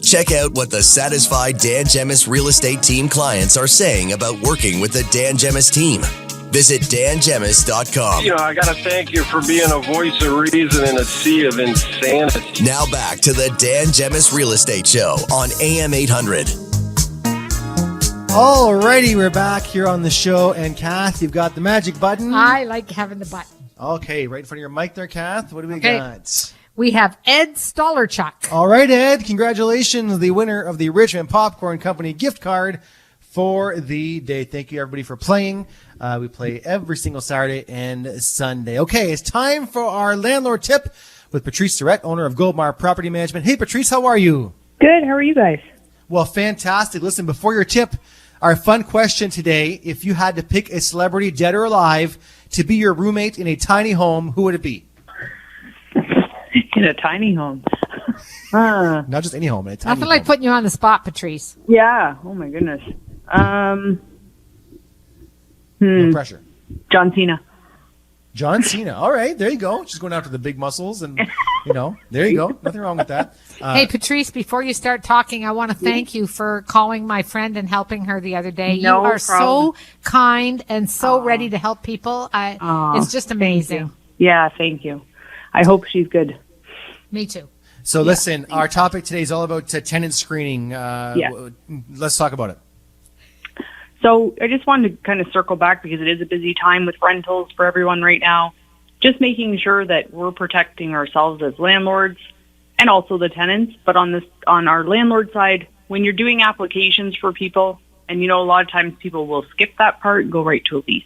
Check out what the satisfied Dan Gemus real estate team clients are saying about working with the Dan Gemus team. Visit dangemus.com. I got to thank you for being a voice of reason in a sea of insanity. Now back to the Dan Gemus Real Estate Show on AM 800. Alrighty, we're back here on the show. And Kath, you've got the magic button. I like having the button. Okay, right in front of your mic there, Kath. What do we got? We have Ed Stollerchuk. All right, Ed. Congratulations, the winner of the Richmond Popcorn Company gift card for the day. Thank you, everybody, for playing. We play every single Saturday and Sunday. Okay, it's time for our landlord tip with Patrice Surette, owner of Goldmar Property Management. Hey, Patrice, how are you? Good. How are you guys? Well, fantastic. Listen, before your tip, our fun question today, if you had to pick a celebrity, dead or alive, to be your roommate in a tiny home, who would it be? In a tiny home. Not just any home, in a tiny I feel like home. putting you on the spot, Patrice. Yeah. Oh, my goodness. No pressure. John Cena. John Cena. All right, there you go. Just going after the big muscles and, there you go. Nothing wrong with that. Hey, Patrice, before you start talking, I want to thank you for calling my friend and helping her the other day. No you are problem. so kind and so ready to help people. It's just amazing. Yeah, thank you. I hope she's good. Me too. So listen, our topic today is all about tenant screening. Let's talk about it. So I just wanted to kind of circle back because it is a busy time with rentals for everyone right now. Just making sure that we're protecting ourselves as landlords and also the tenants. But on our landlord side, when you're doing applications for people, and a lot of times people will skip that part and go right to a lease.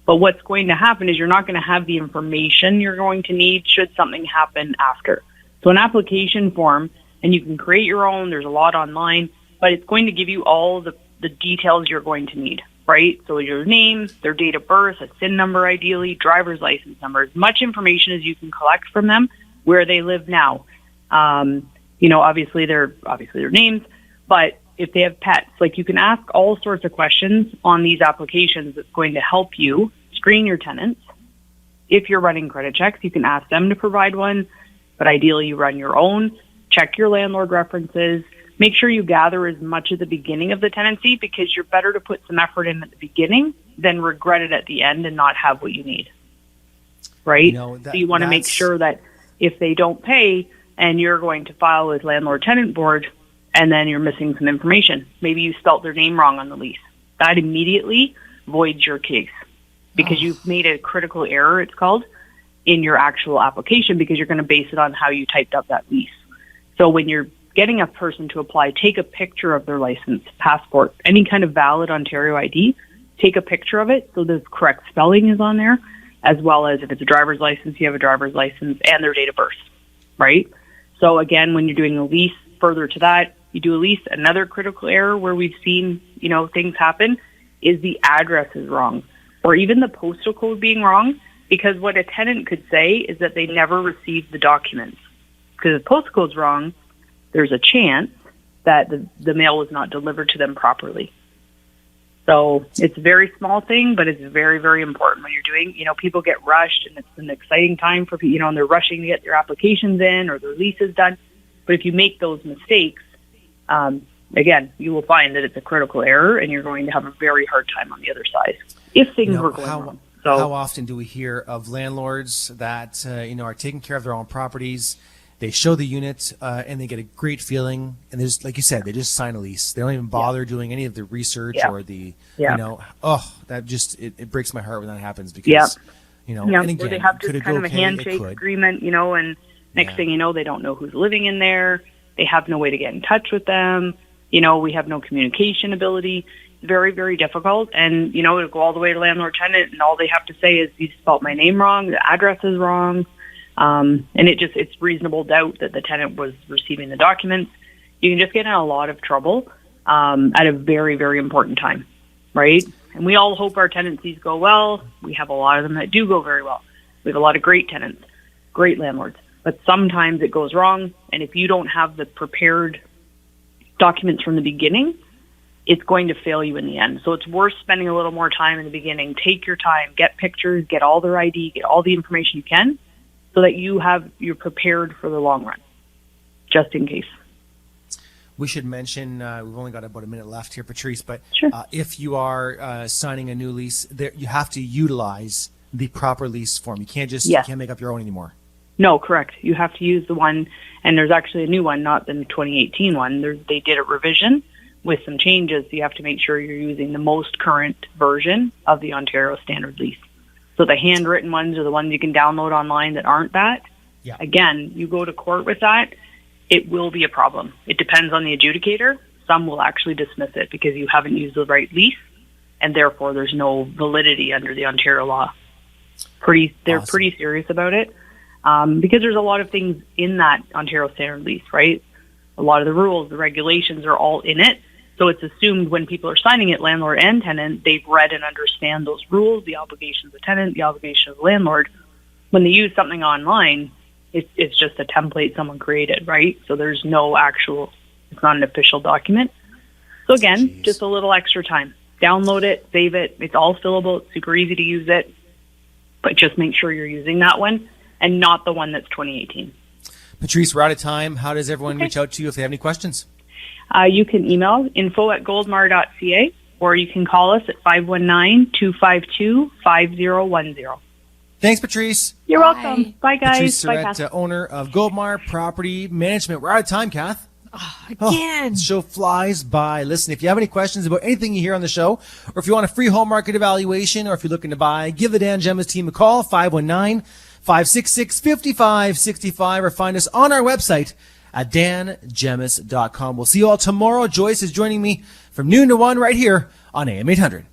But what's going to happen is you're not going to have the information you're going to need should something happen after. So an application form, and you can create your own, there's a lot online, but it's going to give you all the details you're going to need, right? So your name, their date of birth, a SIN number ideally, driver's license number, as much information as you can collect from them, where they live now. Obviously their names, but if they have pets, like you can ask all sorts of questions on these applications that's going to help you screen your tenants. If you're running credit checks, you can ask them to provide one, but ideally you run your own, check your landlord references, make sure you gather as much at the beginning of the tenancy because you're better to put some effort in at the beginning than regret it at the end and not have what you need, right? So you want to make sure that if they don't pay and you're going to file with landlord tenant board and then you're missing some information, maybe you spelt their name wrong on the lease, that immediately voids your case because you've made a critical error, it's called, in your actual application because you're going to base it on how you typed up that lease. So when you're getting a person to apply, take a picture of their license, passport, any kind of valid Ontario ID, take a picture of it so the correct spelling is on there, as well as if it's a driver's license, you have a driver's license and their date of birth, right? So again, when you're doing a lease, further to that, you do a lease, another critical error where we've seen, things happen is the address is wrong or even the postal code being wrong because what a tenant could say is that they never received the documents because if the postal code's wrong, there's a chance that the mail was not delivered to them properly. So it's a very small thing, but it's very, very important when you're doing, people get rushed and it's an exciting time for people, and they're rushing to get their applications in or their leases done. But if you make those mistakes, again, you will find that it's a critical error and you're going to have a very hard time on the other side if things were going wrong. So, how often do we hear of landlords that, are taking care of their own properties? They show the unit and they get a great feeling. And there's, like you said, they just sign a lease. They don't even bother doing any of the research or the, that just, it breaks my heart when that happens because, and again, or they have could just it kind go of a okay? handshake agreement, and next thing you know, they don't know who's living in there. They have no way to get in touch with them. We have no communication ability. It's very, very difficult. And, to go all the way to landlord tenant and all they have to say is you spelled my name wrong, the address is wrong. And it's reasonable doubt that the tenant was receiving the documents. You can just get in a lot of trouble at a very, very important time, right? And we all hope our tenancies go well. We have a lot of them that do go very well. We have a lot of great tenants, great landlords. But sometimes it goes wrong, and if you don't have the prepared documents from the beginning, it's going to fail you in the end. So it's worth spending a little more time in the beginning. Take your time, get pictures, get all their ID, get all the information you can, so that you're prepared for the long run, just in case. We should mention, we've only got about a minute left here, Patrice, but Sure. If you are signing a new lease, there you have to utilize the proper lease form. You can't just Yes. you can't make up your own anymore. No, correct. You have to use the one, and there's actually a new one, not the 2018 one. They did a revision with some changes. You have to make sure you're using the most current version of the Ontario Standard Lease. So the handwritten ones are the ones you can download online that aren't that. Yeah. Again, you go to court with that, it will be a problem. It depends on the adjudicator. Some will actually dismiss it because you haven't used the right lease, and therefore there's no validity under the Ontario law. They're Awesome. pretty serious about it. Because there's a lot of things in that Ontario Standard Lease, right? A lot of the rules, the regulations are all in it. So it's assumed when people are signing it, landlord and tenant, they've read and understand those rules, the obligation of the tenant, the obligation of the landlord. When they use something online, it's just a template someone created, right? So there's no actual, it's not an official document. So again, Jeez. just a little extra time. Download it, save it. It's all fillable. It's super easy to use it. But just make sure you're using that one and not the one that's 2018. Patrice, we're out of time. How does everyone Okay. reach out to you if they have any questions? You can email info@goldmar.ca, or you can call us at 519-252-5010. Thanks, Patrice. You're Bye. welcome. Bye, guys. Patrice Bye, Surette, Kath. owner of Goldmar Property Management. We're out of time, Kath. Again. The show flies by. Listen, if you have any questions about anything you hear on the show, or if you want a free home market evaluation, or if you're looking to buy, give the Dan Gemus team a call, 519-566-5565, or find us on our website at dangemus.com. We'll see you all tomorrow. Joyce is joining me from noon to 1 right here on AM 800.